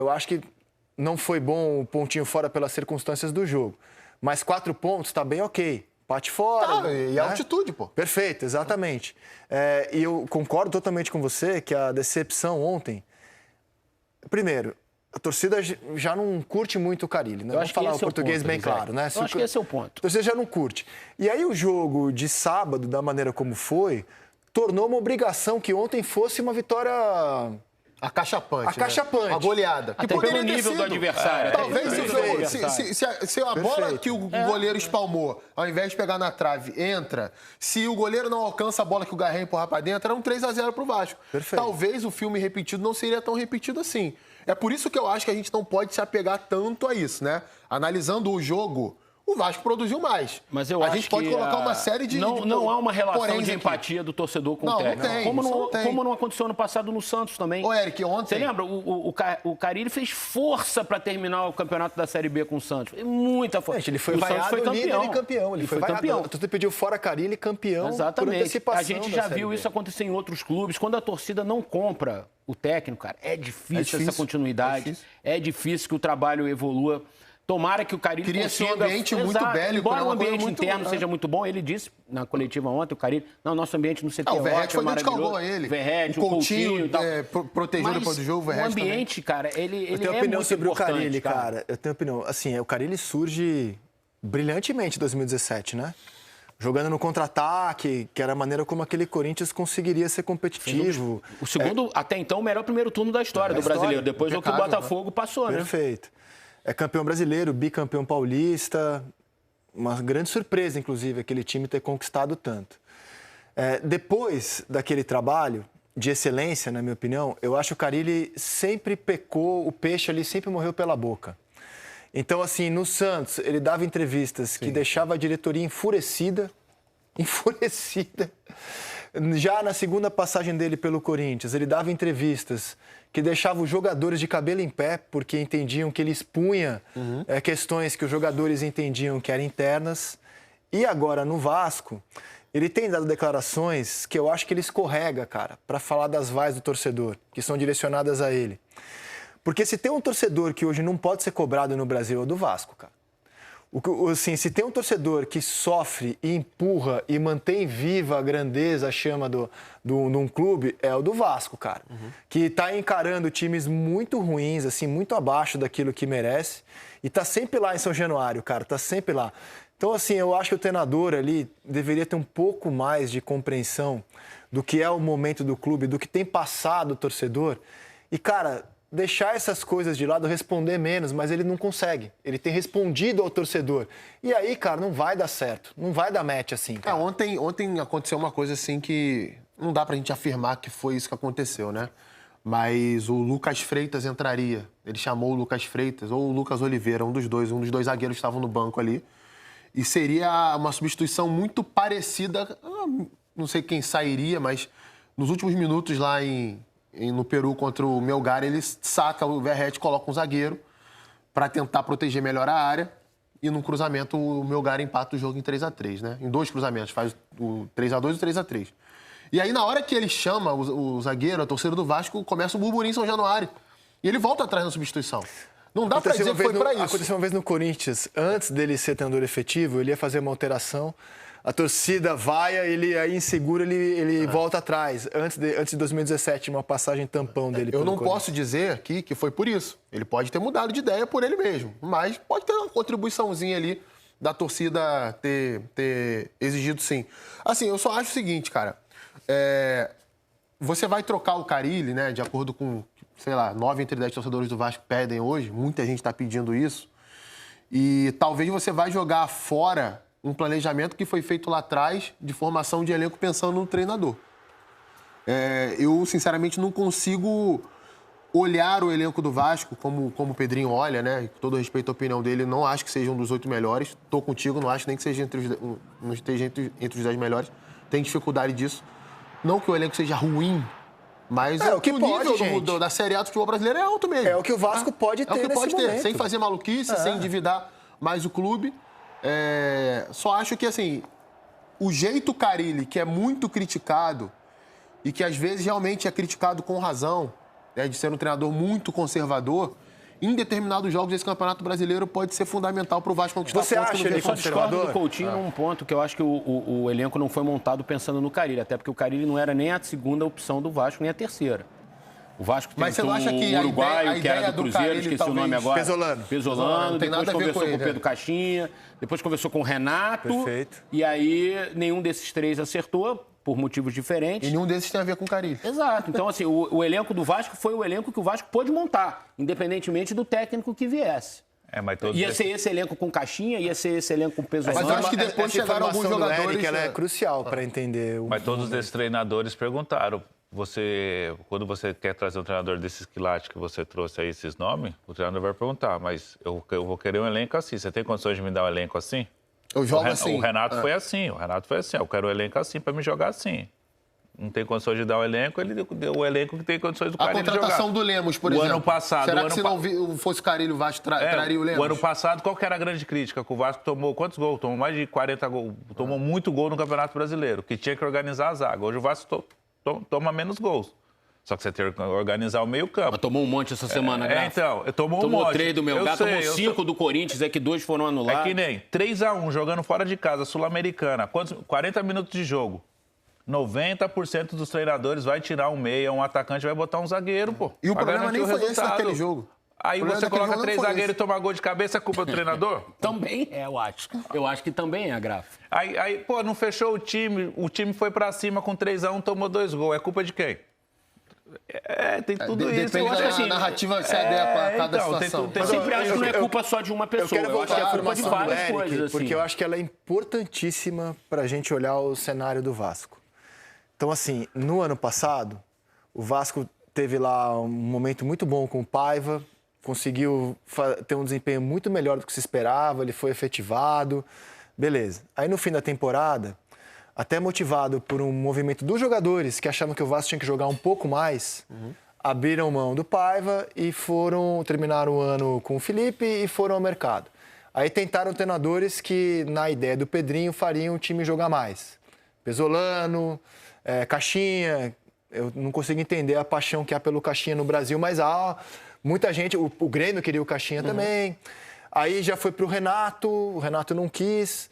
eu acho que não foi bom o pontinho fora pelas circunstâncias do jogo. Mas 4 pontos tá bem ok. Bate fora. Tá, e altitude, pô. Perfeito, exatamente. E eu concordo totalmente com você que a decepção ontem... Primeiro, a torcida já não curte muito o Carille, né? Vamos falar o português bem claro, né? Eu acho que esse é o ponto. A torcida já não curte. E aí o jogo de sábado, da maneira como foi, tornou uma obrigação que ontem fosse uma vitória... Acachapante. Acachapante. Né? A goleada. Até pelo nível do adversário. Talvez se a bola que o goleiro espalmou, ao invés de pegar na trave, entra, se o goleiro não alcança a bola que o Garré empurrar pra dentro, era um 3-0 pro Vasco. Perfeito. Talvez o filme repetido não seria tão repetido assim. É por isso que eu acho que a gente não pode se apegar tanto a isso, né? Analisando o jogo, o Vasco produziu mais. Mas eu a acho gente pode que colocar uma série de... Não há uma relação de aqui. empatia do torcedor com o técnico. Não tem. Como não aconteceu no passado no Santos também. Ô, Eric, ontem... Você lembra? O Carille fez força para terminar o campeonato da Série B com o Santos. Muita força. Gente, ele foi vaiado, foi líder e campeão. Ele foi campeão. Tu pediu fora Carille campeão. Exatamente. Por antecipação. A gente já viu isso acontecer em outros clubes. Quando a torcida não compra o técnico, cara, é difícil essa continuidade. É difícil que o trabalho evolua. Tomara que o Carille cria-se consiga... um ambiente muito bélico. Embora né? o ambiente interno seja muito bom, ele disse na coletiva ontem, o Carille, não, nosso ambiente no CT o Verratti ótimo, foi descalvou ele. Verratti, o Coutinho e tal. Protegeu depois do jogo, o Verratti o ambiente, também. cara, ele Eu tenho é opinião muito sobre o importante, Carille, cara. Eu tenho opinião. Assim, o Carille surge brilhantemente em 2017, né? Jogando no contra-ataque, que era a maneira como aquele Corinthians conseguiria ser competitivo. O segundo, até então, o melhor primeiro turno da história do brasileiro. Depois do que o Botafogo passou, né? Perfeito. É campeão brasileiro, bicampeão paulista. Uma grande surpresa, inclusive, aquele time ter conquistado tanto. Depois daquele trabalho de excelência, na minha opinião, eu acho que o Carille sempre pecou, o peixe ali sempre morreu pela boca. Então, assim, no Santos, ele dava entrevistas que deixava a diretoria enfurecida. Já na segunda passagem dele pelo Corinthians, ele dava entrevistas que deixavam os jogadores de cabelo em pé, porque entendiam que ele expunha questões que os jogadores entendiam que eram internas. E agora, no Vasco, ele tem dado declarações que eu acho que ele escorrega, cara, para falar das vaias do torcedor, que são direcionadas a ele. Porque se tem um torcedor que hoje não pode ser cobrado no Brasil, é o do Vasco, cara. Assim, se tem um torcedor que sofre e empurra e mantém viva a grandeza, a chama de um clube, é o do Vasco, cara. Que está encarando times muito ruins, assim, muito abaixo daquilo que merece. E está sempre lá em São Januário, cara, está sempre lá. Então, assim, eu acho que o treinador ali deveria ter um pouco mais de compreensão do que é o momento do clube, do que tem passado o torcedor. E, cara, deixar essas coisas de lado, responder menos, mas ele não consegue. Ele tem respondido ao torcedor. E aí, cara, não vai dar certo. Não vai dar match assim, cara. Ontem aconteceu uma coisa assim que não dá pra gente afirmar que foi isso que aconteceu, né? Mas o Lucas Freitas entraria. Ele chamou o Lucas Freitas ou o Lucas Oliveira, um dos dois zagueiros estavam no banco ali. E seria uma substituição muito parecida, não sei quem sairia, mas nos últimos minutos lá no Peru contra o Melgar, ele saca o Verratti, coloca um zagueiro para tentar proteger melhor a área. E num cruzamento, o Melgar empata o jogo em 3-3, né? Em 2 cruzamentos, faz o 3-2 e o 3-3. E aí, na hora que ele chama o zagueiro, a torcida do Vasco, começa o burburinho em São Januário. E ele volta atrás na substituição. Não dá pra dizer que foi pra isso. Aconteceu uma vez no Corinthians, antes dele ser treinador efetivo, ele ia fazer uma alteração, a torcida vai, ele aí inseguro, ele volta atrás. Antes de 2017, uma passagem tampão dele. Eu não posso dizer aqui que foi por isso. Ele pode ter mudado de ideia por ele mesmo, mas pode ter uma contribuiçãozinha ali da torcida ter exigido sim. Assim, eu só acho o seguinte, cara. Você vai trocar o Carille, né, de acordo com, sei lá, 9 entre 10 torcedores do Vasco pedem hoje, muita gente está pedindo isso, e talvez você vai jogar fora um planejamento que foi feito lá atrás de formação de elenco pensando no treinador. Eu, sinceramente, não consigo olhar o elenco do Vasco como o Pedrinho olha, né? Com todo respeito à opinião dele, não acho que seja um dos 8 melhores. Estou contigo, não acho nem que seja não esteja entre os 10 melhores. Tem dificuldade disso. Não que o elenco seja ruim, mas o que pode, nível da Série A do futebol brasileiro é alto mesmo. É o que o Vasco pode ter nesse momento. Sem fazer maluquice, sem endividar mais o clube. Só acho que, assim, o jeito Carille, que é muito criticado e que às vezes realmente é criticado com razão, né, de ser um treinador muito conservador, em determinados jogos desse Campeonato Brasileiro pode ser fundamental para o Vasco conquistar Você acha ele Eu só discordo conservador? do Coutinho num ponto, que eu acho que o elenco não foi montado pensando no Carille, até porque o Carille não era nem a segunda opção do Vasco, nem a terceira. O Vasco Mas você tentou não acha que o a uruguaio, que era ideia do do Cruzeiro, Carille, esqueci o nome talvez- agora. Pesolano. Pesolano, Não tem depois nada a ver conversou com com o ele, Pedro Caixinha, depois conversou com o Renato. Perfeito. E aí nenhum desses três acertou, por motivos diferentes. E nenhum desses tem a ver com o Carille. Exato. Então, assim, o elenco do Vasco foi o elenco que o Vasco pôde montar, independentemente do técnico que viesse. Mas todos Ia ser esse elenco com Caixinha, ia ser esse elenco com Pesolano. Mas eu acho que depois essa chegaram alguns informação do jogadores, Eric, ela é né? crucial para entender o Mas todos esses treinadores perguntaram. Quando você quer trazer um treinador desses quilates que você trouxe aí, esses nomes, o treinador vai perguntar, mas eu vou querer um elenco assim. Você tem condições de me dar um elenco assim? Eu jogo assim. O Renato foi assim. O Renato foi assim. Eu quero um elenco assim para me jogar assim. Não tem condições de dar o elenco, ele deu o elenco que tem condições do A Carille jogar. contratação do Lemos, por O exemplo. ano passado... Será o que ano se não fosse o Carille, o Vasco traria o Lemos? O ano passado, qual que era a grande crítica? Que o Vasco tomou quantos gols? Tomou mais de 40 gols. Tomou muito gol no Campeonato Brasileiro, que tinha que organizar a zaga. Hoje o Vasco toma menos gols. Só que você tem que organizar o meio-campo. Mas tomou um monte essa semana, Graça. Então, tomou um Tomou monte. 3 do Melgar, tomou 5 do Corinthians, é que 2 foram anulados. É que nem 3-1, jogando fora de casa, Sul-Americana. 40 minutos de jogo. 90% dos treinadores vai tirar um meia, um atacante, vai botar um zagueiro, pô. E o Pra problema garantir nem foi esse resultado. daquele jogo. Aí O problema você daquele coloca jogo 3 não foi zagueiros e esse. toma gol de cabeça, é culpa do treinador? Também é, eu acho. Eu acho que também é, Grafa. Aí, pô, não fechou o time foi pra cima com 3-1, tomou 2 gols. É culpa de quem? Tem tudo isso. Depende Eu acho da assim, narrativa se adequa a cada então, situação. Eu sempre acho que não é culpa só de uma pessoa. Eu quero voltar acho que à é culpa de formação do várias Eric, coisas, assim. porque eu acho que ela é importantíssima para a gente olhar o cenário do Vasco. Então, assim, no ano passado, o Vasco teve lá um momento muito bom com o Paiva, conseguiu ter um desempenho muito melhor do que se esperava, ele foi efetivado, beleza. Aí, no fim da temporada, até motivado por um movimento dos jogadores que achavam que o Vasco tinha que jogar um pouco mais, abriram mão do Paiva e terminaram o ano com o Felipe e foram ao mercado. Aí tentaram treinadores que, na ideia do Pedrinho, fariam o time jogar mais. Pesolano, Caixinha, eu não consigo entender a paixão que há pelo Caixinha no Brasil, mas há muita gente, o Grêmio queria o Caixinha também. Aí já foi para o Renato não quis.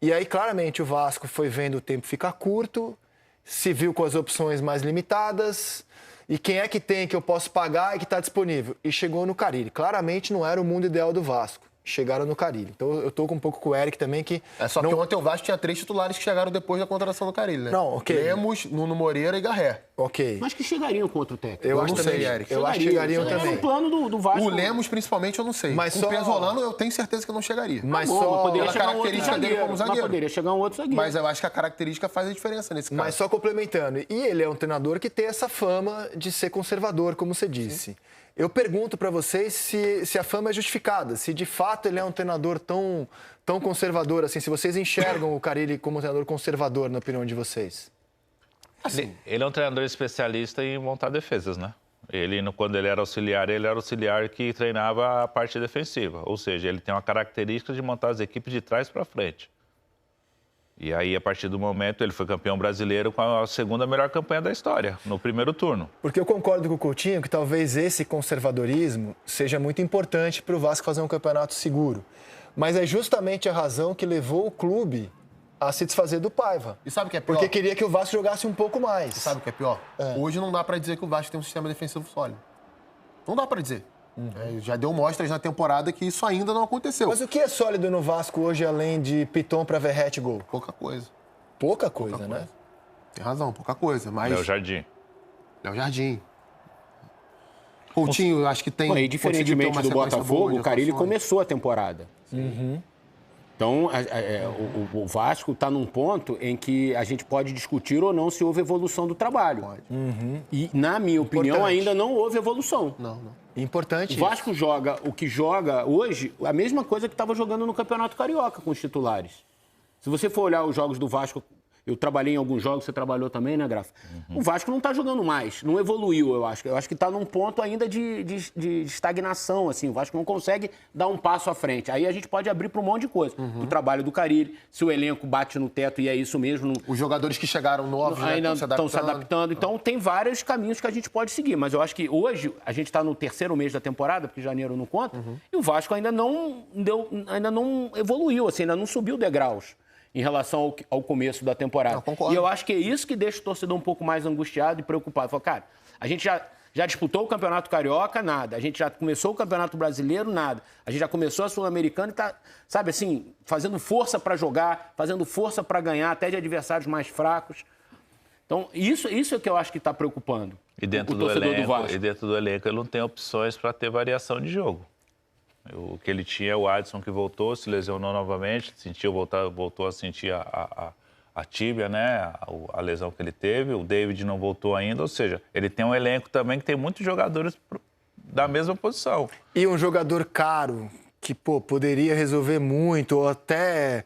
E aí, claramente, o Vasco foi vendo o tempo ficar curto, se viu com as opções mais limitadas, e quem é que tem que eu posso pagar e que está disponível? E chegou no Carille. Claramente não era o mundo ideal do Vasco. Chegaram no Carille. Então eu tô com um pouco com o Eric também que... Só que ontem o Vasco tinha 3 titulares que chegaram depois da contratação do Carille, né? Não, ok. Lemos, Nuno Moreira e Garré. Ok. Mas que chegariam contra o técnico. Eu acho não também, sei, Eric. Eu acho que chegariam Era também. um plano do Vasco. O Lemos, principalmente, eu não sei. Mas o só- Pesolano, eu tenho certeza que não chegaria. Mas Bom, só... poderia pela chegar um outro característica dele zagueiro. como zagueiro. Mas poderia chegar um outro zagueiro. Mas eu acho que a característica faz a diferença nesse caso. Mas só complementando, e ele é um treinador que tem essa fama de ser conservador, como você disse. Sim. Eu pergunto para vocês se a fama é justificada, se de fato ele é um treinador tão conservador assim, se vocês enxergam o Carille como um treinador conservador, na opinião de vocês. Ele é um treinador especialista em montar defesas, né? Quando ele era auxiliar que treinava a parte defensiva. Ou seja, ele tem uma característica de montar as equipes de trás para frente. E aí, a partir do momento, ele foi campeão brasileiro com a segunda melhor campanha da história, no primeiro turno. Porque eu concordo com o Coutinho que talvez esse conservadorismo seja muito importante para o Vasco fazer um campeonato seguro. Mas é justamente a razão que levou o clube a se desfazer do Paiva. E sabe o que é pior? Porque queria que o Vasco jogasse um pouco mais. Sabe o que é pior? Hoje não dá pra dizer que o Vasco tem um sistema defensivo sólido. Não dá pra dizer. Já deu mostras na temporada que isso ainda não aconteceu. Mas o que é sólido no Vasco hoje, além de Piton para Verrete gol? Pouca coisa. Pouca coisa, né? Tem razão, pouca coisa. Mas... Léo Jardim. Léo Jardim. Coutinho, acho que tem... Bom, e diferentemente do Botafogo, o Carille começou a temporada. Então, o Vasco está num ponto em que a gente pode discutir ou não se houve evolução do trabalho. Pode. E, na minha opinião, Importante. ainda não houve evolução. Não. Importante. O Vasco joga o que joga hoje, a mesma coisa que estava jogando no Campeonato Carioca com os titulares. Se você for olhar os jogos do Vasco, Eu trabalhei em alguns jogos, você trabalhou também, né, Grafa? O Vasco não está jogando mais, não evoluiu, eu acho. Eu acho que está num ponto ainda de estagnação, assim. O Vasco não consegue dar um passo à frente. Aí a gente pode abrir para um monte de coisa. O trabalho do Carille, se o elenco bate no teto e é isso mesmo. Os jogadores que chegaram novos ainda estão se adaptando. Então, tem vários caminhos que a gente pode seguir. Mas eu acho que hoje, a gente está no terceiro mês da temporada, porque janeiro não conta, e o Vasco ainda não evoluiu, assim, ainda não subiu degraus em relação ao começo da temporada. E eu acho que é isso que deixa o torcedor um pouco mais angustiado e preocupado. Fala, cara, a gente já disputou o Campeonato Carioca, nada. A gente já começou o Campeonato Brasileiro, nada. A gente já começou a Sul-Americana e tá, sabe assim, fazendo força para jogar, fazendo força para ganhar, até de adversários mais fracos. Então, isso é que eu acho que está preocupando o torcedor do Vasco. E dentro do elenco ele não tem opções para ter variação de jogo. O que ele tinha é o Adson, que voltou, se lesionou novamente, voltou a sentir a tíbia, né? A lesão que ele teve. O David não voltou ainda, ou seja, ele tem um elenco também que tem muitos jogadores da mesma posição. E um jogador caro, que poderia resolver muito, ou até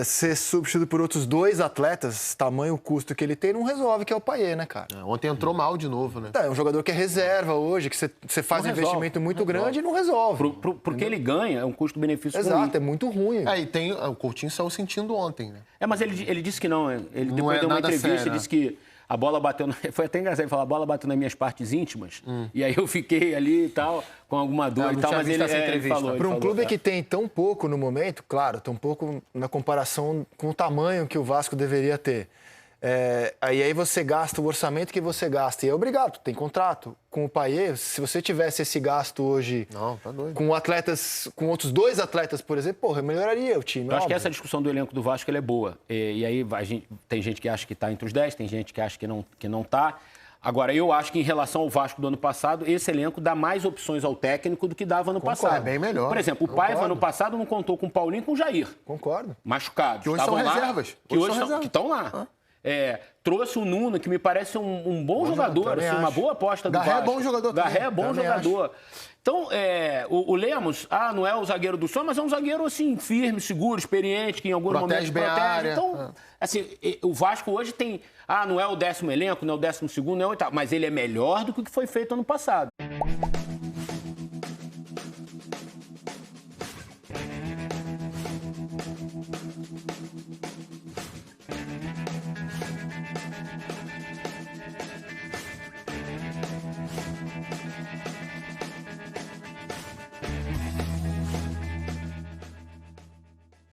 ser substituído por outros 2 atletas, tamanho custo que ele tem, não resolve, que é o Payet, né, cara? Ontem entrou mal de novo, né? É um jogador que é reserva hoje, que você faz um investimento muito grande e não resolve. Porque ele ganha, é um custo-benefício ruim. Exato, é muito ruim. E o Coutinho saiu sentindo ontem, né? Mas ele disse que não. Ele não depois deu uma entrevista sério, e disse que a bola bateu... Foi até engraçado ele falar, a bola bateu nas minhas partes íntimas. E aí eu fiquei ali e tal, com alguma dor e tal, mas ele falou. Para um clube que tem tão pouco no momento, claro, tão pouco na comparação com o tamanho que o Vasco deveria ter. Aí você gasta o orçamento que você gasta. E é obrigado, tem contrato. Com o Payet, se você tivesse esse gasto hoje com atletas, com outros 2 atletas, por exemplo, melhoraria o time. Eu acho que essa discussão do elenco do Vasco ela é boa. E aí tem gente que acha que está entre os 10, tem gente que acha que não está. Agora, eu acho que em relação ao Vasco do ano passado, esse elenco dá mais opções ao técnico do que dava no passado. É bem melhor. Por exemplo, o Paiva ano passado não contou com o Paulinho e com o Jair. Concordo. Machucados. Que hoje são reservas. Que estão lá. Trouxe o Nuno, que me parece um bom jogador, assim, uma boa aposta do Vasco. Garré é bom jogador também. Garré é bom jogador. Então, o Lemos, não é o zagueiro do sonho, mas é um zagueiro, assim, firme, seguro, experiente, que em alguns momentos protege. Então, assim, o Vasco hoje tem... não é o 10º elenco, não é o 12º, não é o 8º, mas ele é melhor do que o que foi feito ano passado.